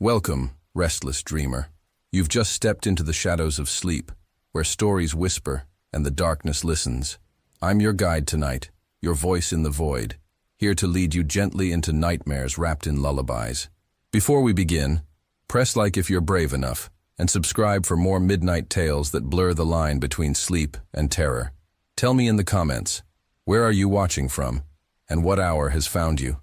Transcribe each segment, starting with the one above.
Welcome, restless dreamer. You've just stepped into the shadows of sleep, where stories whisper and the darkness listens. I'm your guide tonight, your voice in the void, here to lead you gently into nightmares wrapped in lullabies. Before we begin, press like if you're brave enough, and subscribe for more midnight tales that blur the line between sleep and terror. Tell me in the comments, where are you watching from, and what hour has found you?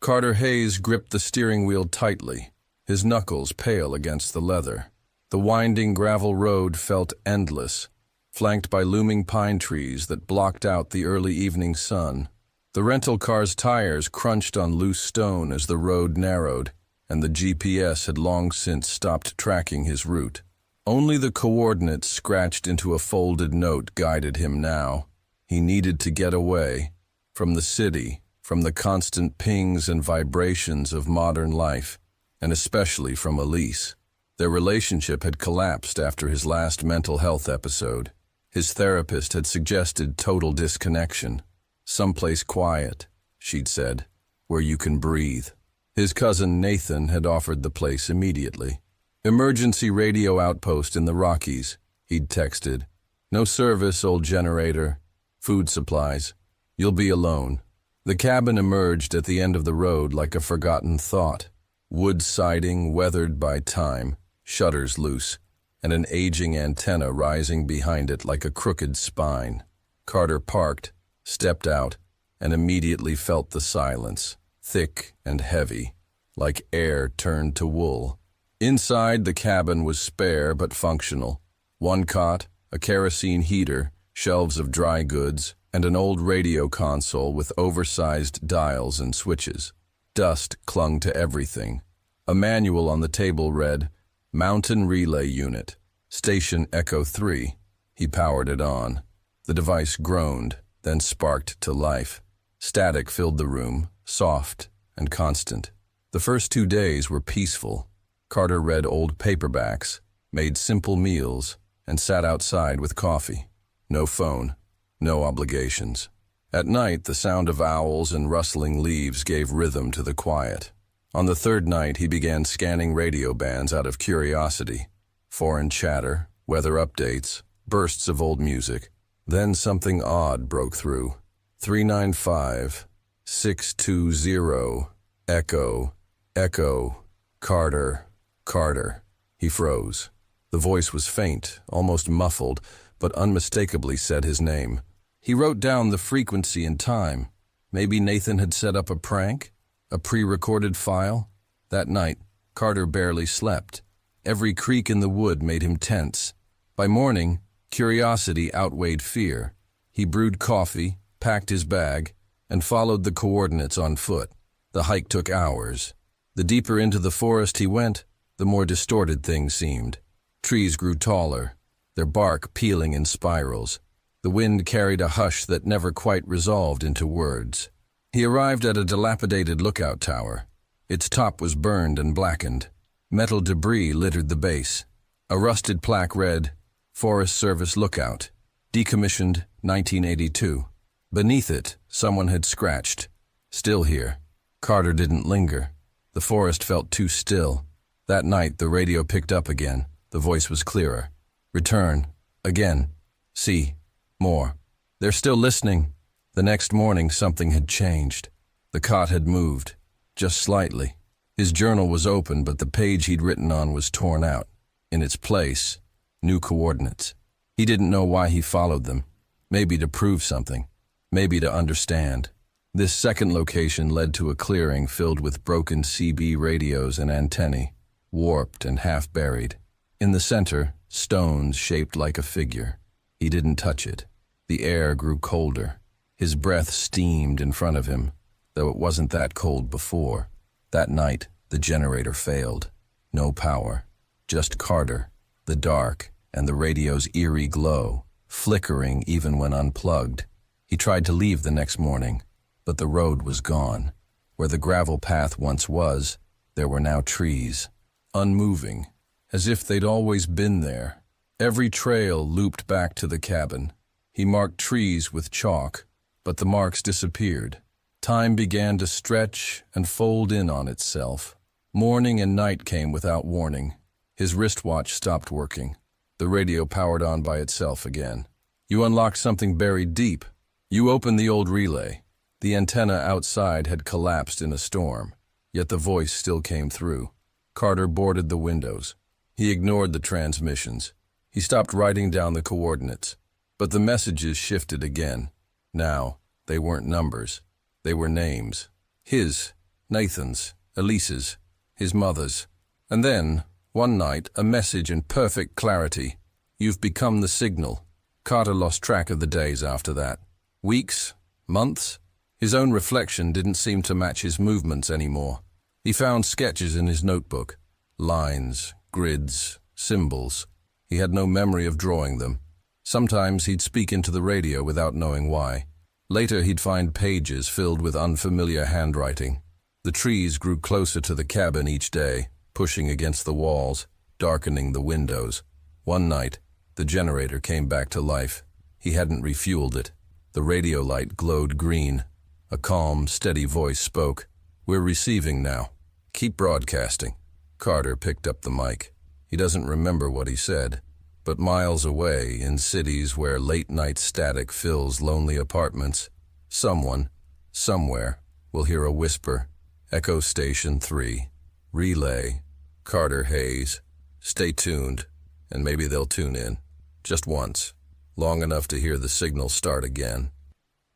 Carter Hayes gripped the steering wheel tightly, his knuckles pale against the leather. The winding gravel road felt endless, flanked by looming pine trees that blocked out the early evening sun. The rental car's tires crunched on loose stone as the road narrowed, and the GPS had long since stopped tracking his route. Only the coordinates scratched into a folded note guided him now. He needed to get away from the city, from the constant pings and vibrations of modern life, and especially from Elise. Their relationship had collapsed after his last mental health episode. His therapist had suggested total disconnection. Someplace quiet, she'd said, where you can breathe. His cousin Nathan had offered the place immediately. Emergency radio outpost in the Rockies, he'd texted. No service, old generator. Food supplies. You'll be alone. The cabin emerged at the end of the road like a forgotten thought. Wood siding weathered by time, shutters loose, and an aging antenna rising behind it like a crooked spine. Carter parked, stepped out, and immediately felt the silence, thick and heavy, like air turned to wool. Inside, the cabin was spare but functional. One cot, a kerosene heater, shelves of dry goods, and an old radio console with oversized dials and switches. Dust clung to everything. A manual on the table read, Mountain Relay Unit, Station Echo 3. He powered it on. The device groaned, then sparked to life. Static filled the room, soft and constant. The first 2 days were peaceful. Carter read old paperbacks, made simple meals, and sat outside with coffee. No phone. No obligations. At night, the sound of owls and rustling leaves gave rhythm to the quiet. On the third night, he began scanning radio bands out of curiosity. Foreign chatter, weather updates, bursts of old music. Then something odd broke through. 395, 620, Echo, Echo, Carter, Carter. He froze. The voice was faint, almost muffled, but unmistakably said his name. He wrote down the frequency and time. Maybe Nathan had set up a prank? A pre-recorded file? That night, Carter barely slept. Every creak in the wood made him tense. By morning, curiosity outweighed fear. He brewed coffee, packed his bag, and followed the coordinates on foot. The hike took hours. The deeper into the forest he went, the more distorted things seemed. Trees grew taller, their bark peeling in spirals. The wind carried a hush that never quite resolved into words. He arrived at a dilapidated lookout tower. Its top was burned and blackened. Metal debris littered the base. A rusted plaque read, Forest Service Lookout, decommissioned 1982. Beneath it, someone had scratched, still here. Carter didn't linger. The forest felt too still. That night, the radio picked up again. The voice was clearer. Return. Again. See. More. They're still listening. The next morning, something had changed. The cot had moved. Just slightly. His journal was open, but the page he'd written on was torn out. In its place, new coordinates. He didn't know why he followed them. Maybe to prove something. Maybe to understand. This second location led to a clearing filled with broken CB radios and antennae, warped and half-buried. In the center, stones shaped like a figure. He didn't touch it. The air grew colder. His breath steamed in front of him, though it wasn't that cold before. That night, the generator failed. No power. Just Carter, the dark, and the radio's eerie glow, flickering even when unplugged. He tried to leave the next morning, but the road was gone. Where the gravel path once was, there were now trees, unmoving, as if they'd always been there. Every trail looped back to the cabin. He marked trees with chalk, but the marks disappeared. Time began to stretch and fold in on itself. Morning and night came without warning. His wristwatch stopped working. The radio powered on by itself again. You unlocked something buried deep. You opened the old relay. The antenna outside had collapsed in a storm, yet the voice still came through. Carter boarded the windows. He ignored the transmissions. He stopped writing down the coordinates. But the messages shifted again. Now, they weren't numbers. They were names. His, Nathan's, Elise's, his mother's. And then, one night, a message in perfect clarity. You've become the signal. Carter lost track of the days after that. Weeks? Months? His own reflection didn't seem to match his movements anymore. He found sketches in his notebook. Lines, grids, symbols. He had no memory of drawing them. Sometimes he'd speak into the radio without knowing why. Later he'd find pages filled with unfamiliar handwriting. The trees grew closer to the cabin each day, pushing against the walls, darkening the windows. One night, the generator came back to life. He hadn't refueled it. The radio light glowed green. A calm, steady voice spoke. "We're receiving now. Keep broadcasting." Carter picked up the mic. He doesn't remember what he said, but miles away, in cities where late-night static fills lonely apartments, someone, somewhere, will hear a whisper. Echo Station 3. Relay. Carter Hayes. Stay tuned, and maybe they'll tune in. Just once. Long enough to hear the signal start again.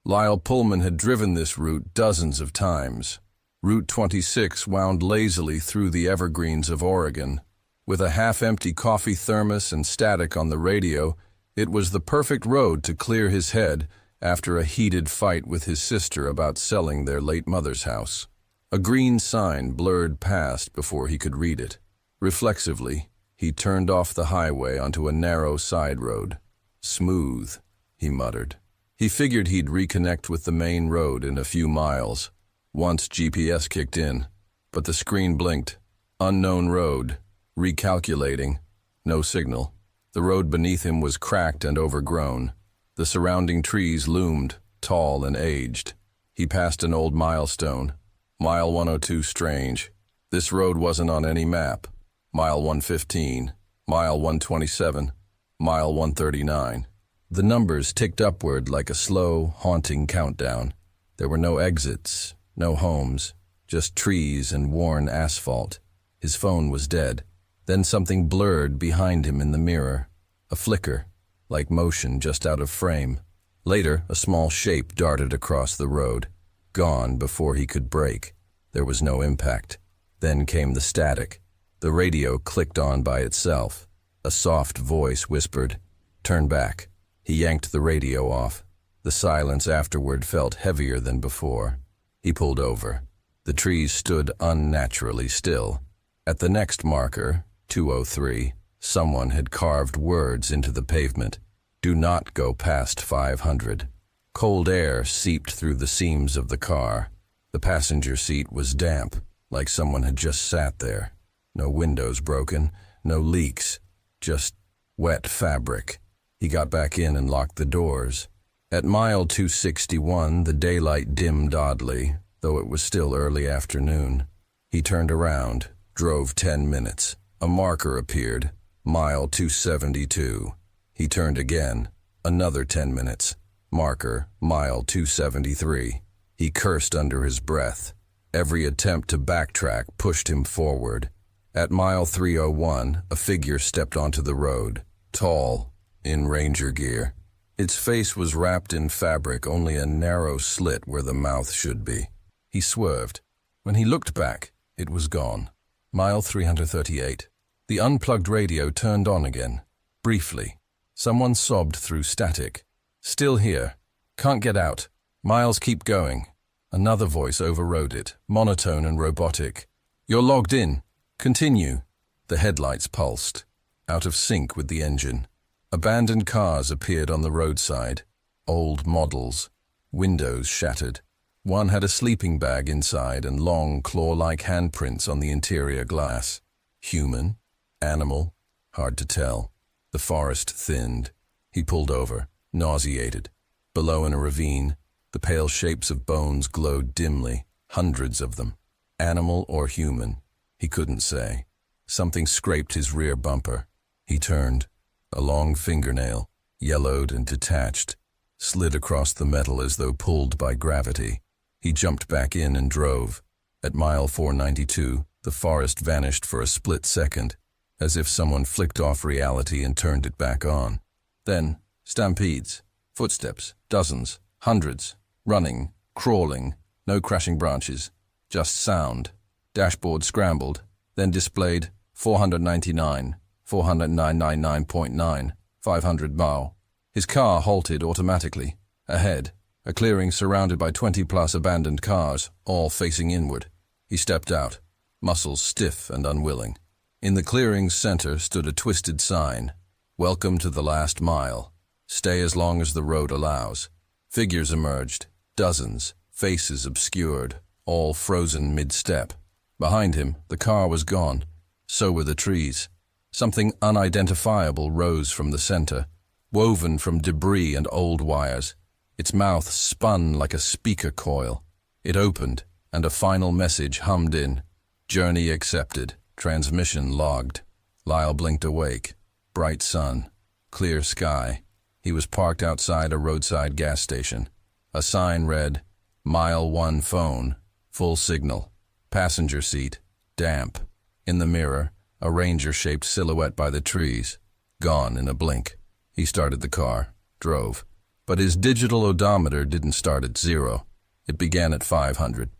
Lyle Pullman had driven this route dozens of times. Route 26 wound lazily through the evergreens of Oregon. With a half-empty coffee thermos and static on the radio, it was the perfect road to clear his head after a heated fight with his sister about selling their late mother's house. A green sign blurred past before he could read it. Reflexively, he turned off the highway onto a narrow side road. "Smooth," he muttered. He figured he'd reconnect with the main road in a few miles, once GPS kicked in, but the screen blinked. Unknown road. Recalculating. No signal. The road beneath him was cracked and overgrown. The surrounding trees loomed, tall and aged. He passed an old milestone. Mile 102 strange. This road wasn't on any map. Mile 115. Mile 127. Mile 139. The numbers ticked upward like a slow, haunting countdown. There were no exits, no homes, just trees and worn asphalt. His phone was dead. Then something blurred behind him in the mirror. A flicker, like motion just out of frame. Later, a small shape darted across the road. Gone before he could brake. There was no impact. Then came the static. The radio clicked on by itself. A soft voice whispered, "Turn back." He yanked the radio off. The silence afterward felt heavier than before. He pulled over. The trees stood unnaturally still. At the next marker, 203, someone had carved words into the pavement. "Do not go past 500. Cold air seeped through the seams of the car. The passenger seat was damp, like someone had just sat there. No windows broken, no leaks, just wet fabric. He got back in and locked the doors. At mile 261, the daylight dimmed oddly, though it was still early afternoon. He turned around, drove 10 minutes. A marker appeared, mile 272. He turned again, another 10 minutes. Marker, mile 273. He cursed under his breath. Every attempt to backtrack pushed him forward. At mile 301, a figure stepped onto the road, tall, in ranger gear. Its face was wrapped in fabric, only a narrow slit where the mouth should be. He swerved. When he looked back, it was gone. Mile 338. The unplugged radio turned on again. Briefly. Someone sobbed through static. "Still here. Can't get out. Miles keep going." Another voice overrode it, monotone and robotic. "You're logged in. Continue." The headlights pulsed, out of sync with the engine. Abandoned cars appeared on the roadside. Old models. Windows shattered. One had a sleeping bag inside and long, claw-like handprints on the interior glass. Human? Animal? Hard to tell. The forest thinned. He pulled over, nauseated. Below in a ravine, the pale shapes of bones glowed dimly, hundreds of them. Animal or human? He couldn't say. Something scraped his rear bumper. He turned. A long fingernail, yellowed and detached, slid across the metal as though pulled by gravity. He jumped back in and drove. At mile 492, the forest vanished for a split second, as if someone flicked off reality and turned it back on. Then, stampedes, footsteps, dozens, hundreds, running, crawling, no crashing branches, just sound. Dashboard scrambled, then displayed 499, 499.9, 500 mile. His car halted automatically. Ahead, a clearing surrounded by 20-plus abandoned cars, all facing inward. He stepped out, muscles stiff and unwilling. In the clearing's center stood a twisted sign, "Welcome to the last mile. Stay as long as the road allows." Figures emerged, dozens, faces obscured, all frozen mid-step. Behind him, the car was gone. So were the trees. Something unidentifiable rose from the center, woven from debris and old wires. Its mouth spun like a speaker coil. It opened, and a final message hummed in. Journey accepted. Transmission logged. Lyle blinked awake. Bright sun. Clear sky. He was parked outside a roadside gas station. A sign read, Mile 1 phone. Full signal. Passenger seat. Damp. In the mirror, a ranger-shaped silhouette by the trees. Gone in a blink. He started the car. Drove. But his digital odometer didn't start at 0. It began at 500.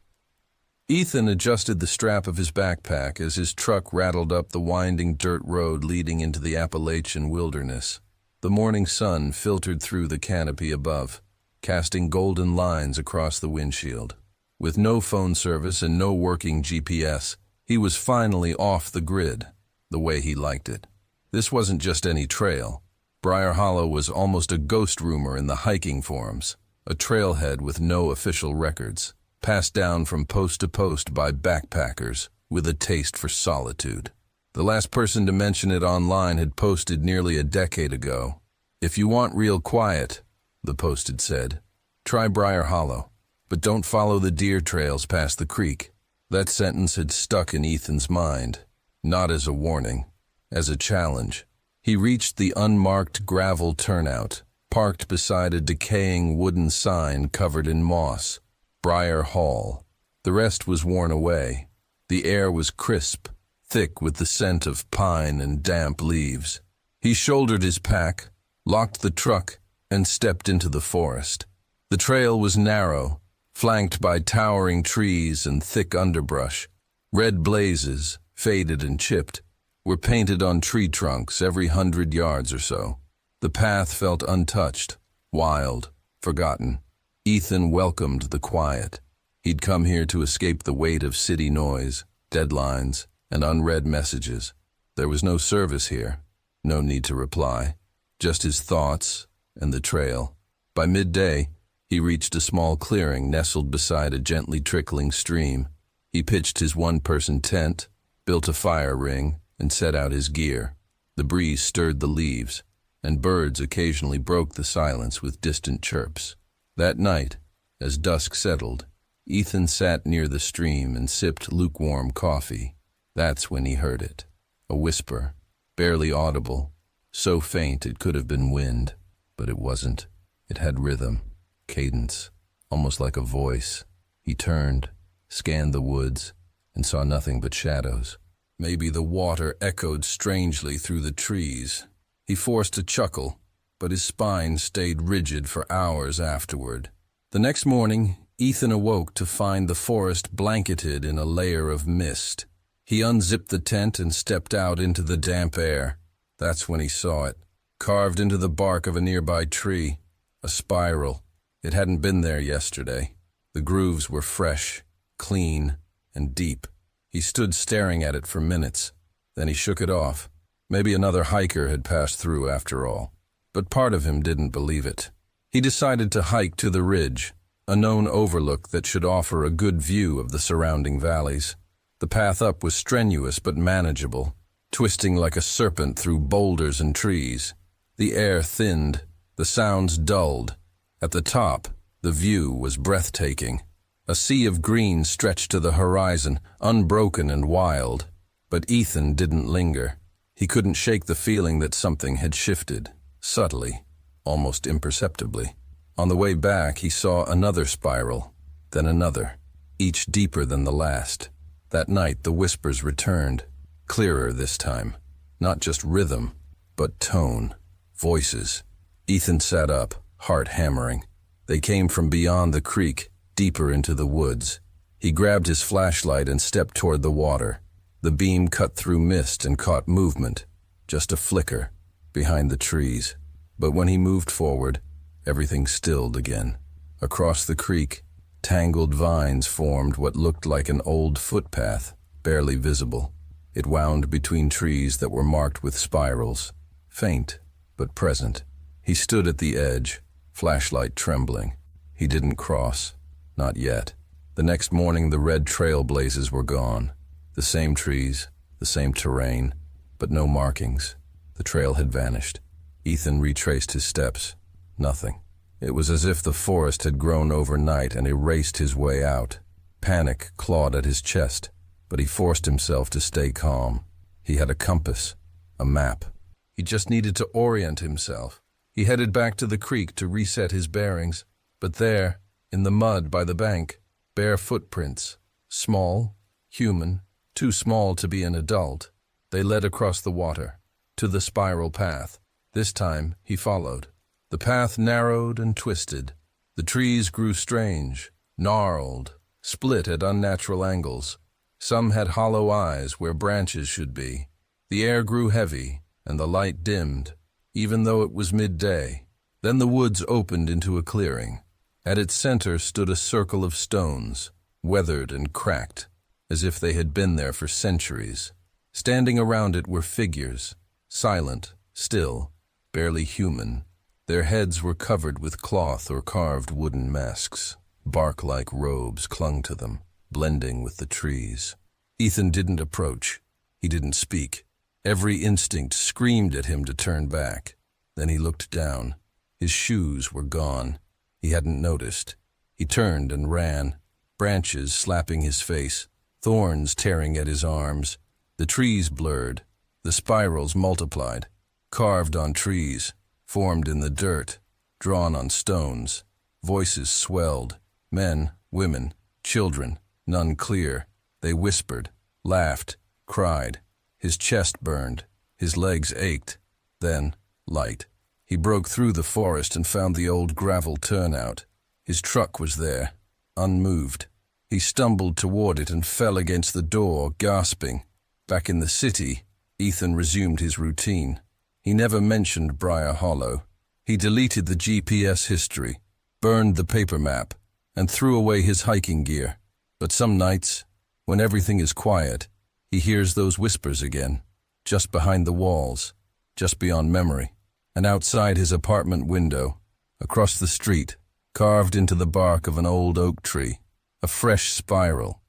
Ethan adjusted the strap of his backpack as his truck rattled up the winding dirt road leading into the Appalachian wilderness. The morning sun filtered through the canopy above, casting golden lines across the windshield. With no phone service and no working GPS, he was finally off the grid, the way he liked it. This wasn't just any trail. Briar Hollow was almost a ghost rumor in the hiking forums, a trailhead with no official records, passed down from post to post by backpackers with a taste for solitude. The last person to mention it online had posted nearly a decade ago. "If you want real quiet," the post had said, "try Briar Hollow, but don't follow the deer trails past the creek." That sentence had stuck in Ethan's mind, not as a warning, as a challenge. He reached the unmarked gravel turnout, parked beside a decaying wooden sign covered in moss. Briar Hall. The rest was worn away. The air was crisp, thick with the scent of pine and damp leaves. He shouldered his pack, locked the truck, and stepped into the forest. The trail was narrow, flanked by towering trees and thick underbrush. Red blazes, faded and chipped, were painted on tree trunks every 100 yards or so. The path felt untouched, wild, forgotten. Ethan welcomed the quiet. He'd come here to escape the weight of city noise, deadlines, and unread messages. There was no service here, no need to reply, just his thoughts and the trail. By midday, he reached a small clearing nestled beside a gently trickling stream. He pitched his one-person tent, built a fire ring, and set out his gear. The breeze stirred the leaves, and birds occasionally broke the silence with distant chirps. That night, as dusk settled, Ethan sat near the stream and sipped lukewarm coffee. That's when he heard it. A whisper, barely audible, so faint it could have been wind, but it wasn't. It had rhythm, cadence, almost like a voice. He turned, scanned the woods, and saw nothing but shadows. Maybe the water echoed strangely through the trees. He forced a chuckle, but his spine stayed rigid for hours afterward. The next morning, Ethan awoke to find the forest blanketed in a layer of mist. He unzipped the tent and stepped out into the damp air. That's when he saw it, carved into the bark of a nearby tree, a spiral. It hadn't been there yesterday. The grooves were fresh, clean, and deep. He stood staring at it for minutes. Then he shook it off. Maybe another hiker had passed through after all. But part of him didn't believe it. He decided to hike to the ridge, a known overlook that should offer a good view of the surrounding valleys. The path up was strenuous but manageable, twisting like a serpent through boulders and trees. The air thinned, the sounds dulled. At the top, the view was breathtaking. A sea of green stretched to the horizon, unbroken and wild. But Ethan didn't linger. He couldn't shake the feeling that something had shifted, subtly, almost imperceptibly. On the way back, he saw another spiral, then another, each deeper than the last. That night, the whispers returned, clearer this time. Not just rhythm, but tone, voices. Ethan sat up, heart hammering. They came from beyond the creek, deeper into the woods. He grabbed his flashlight and stepped toward the water. The beam cut through mist and caught movement, just a flicker, behind the trees. But when he moved forward, everything stilled again. Across the creek, tangled vines formed what looked like an old footpath, barely visible. It wound between trees that were marked with spirals, faint but present. He stood at the edge, flashlight trembling. He didn't cross, not yet. The next morning the red trailblazes were gone. The same trees, the same terrain, but no markings. The trail had vanished. Ethan retraced his steps. Nothing. It was as if the forest had grown overnight and erased his way out. Panic clawed at his chest, but he forced himself to stay calm. He had a compass, a map. He just needed to orient himself. He headed back to the creek to reset his bearings, but there, in the mud by the bank, bare footprints, small, human, too small to be an adult. They led across the water, to the spiral path. This time, he followed. The path narrowed and twisted. The trees grew strange, gnarled, split at unnatural angles. Some had hollow eyes where branches should be. The air grew heavy, and the light dimmed, even though it was midday. Then the woods opened into a clearing. At its center stood a circle of stones, weathered and cracked, as if they had been there for centuries. Standing around it were figures, silent, still, barely human. Their heads were covered with cloth or carved wooden masks. Bark-like robes clung to them, blending with the trees. Ethan didn't approach. He didn't speak. Every instinct screamed at him to turn back. Then he looked down. His shoes were gone. He hadn't noticed. He turned and ran, branches slapping his face, thorns tearing at his arms. The trees blurred. The spirals multiplied, carved on trees, formed in the dirt, drawn on stones. Voices swelled. Men, women, children, none clear. They whispered, laughed, cried. His chest burned. His legs ached. Then, light. He broke through the forest and found the old gravel turnout. His truck was there, unmoved. He stumbled toward it and fell against the door, gasping. Back in the city, Ethan resumed his routine. He never mentioned Briar Hollow. He deleted the GPS history, burned the paper map, and threw away his hiking gear. But some nights, when everything is quiet, he hears those whispers again, just behind the walls, just beyond memory. And outside his apartment window, across the street, carved into the bark of an old oak tree, a fresh spiral,